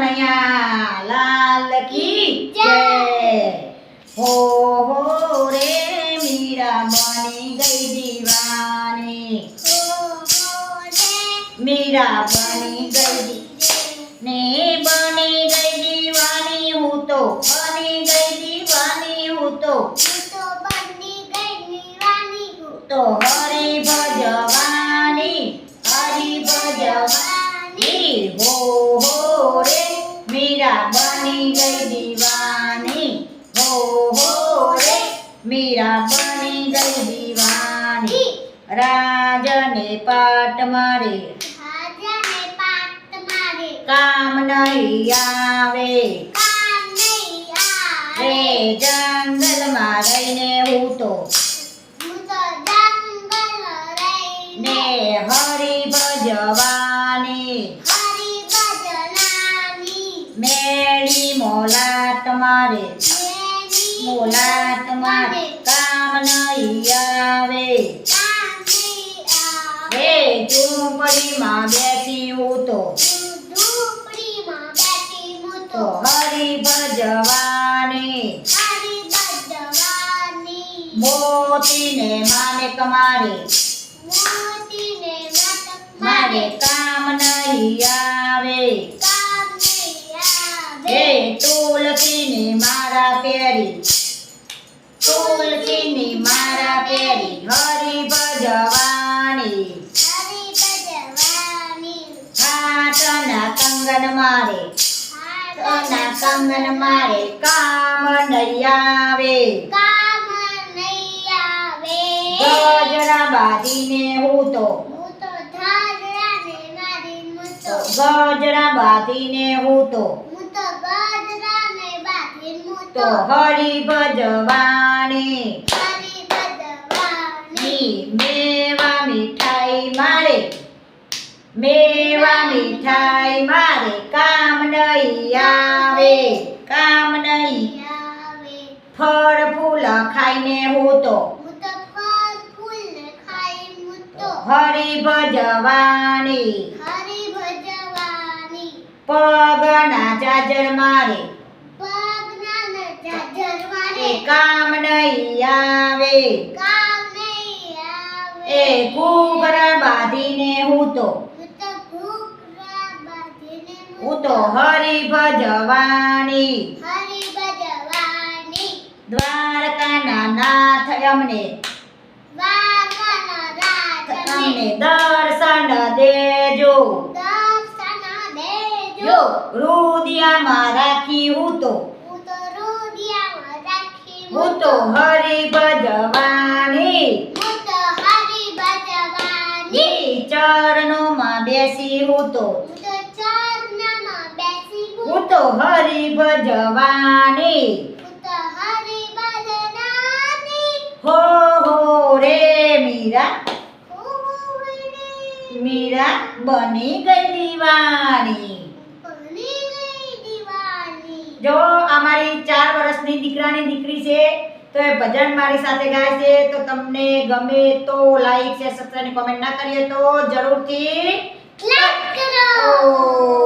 કનૈયા લાલ કી જય। હો રે મીરા બની ગઈ દીવાની, મીરા બની ગઈ ને બની ગઈ દીવાની હું તો, બની ગઈ દીવાની હું તો હરી ભજવાની, હરી ભજવાની। હો રે મીરા બની ગઈ દીવાની, હો રે મીરા બની ગઈ દીવાની। રાજને પાટ મારે કામ નહીં આવે, રે જંગલમાં રહીને હું તો ને હરી ભજવાની, મેળી મોલાત મારે, મોલાત મારે કામ નહીં આવે, રે ઝૂંપડીમાં બેસી હું તો હરી ભજવાની। મોતીને માને કમારે, મારે કામ નહીં આવે, હે તુલસીની મારા પેરી, તુલસીની મારા પેરી હરી ભજવાની। હાથના કંગન મારે, હાથના કંગન મારે કામ નહીં આવે, ગજરા બાંધીને હું તો, ગજરા બાંધીને હું તો હરી ભજવાની। મેવા મીઠાઈ મારે, મેવા મીઠાઈ મારે કામ નહીં આવે, કામ નહીં। ફળ ફૂલ ખાઈને હું તો હરી ભજવાની। પગના જાજર મારે કામ નહીં આવે, એ ઘૂઘરા બાંધીને હું તો હરી ભજવાની। દ્વારકાના નાથ અમને દર્શન દેજો, હૃદયમાં રાખી હું તો હરી ભજવાની। ચરણોમાં બેસી હું તો હરી ભજવાની। હો રે મીરા, મીરા બની ગઈ દીવાની। જો અમારી 4 વર્ષની દીકરાની દીકરી છે તો એ ભજન મારી સાથે ગાય છે, તો તમને ગમે તો લાઈક શેર સબસ્ક્રાઇબ કોમેન્ટ ના કરીએ તો જરૂરથી લાઈક કરો।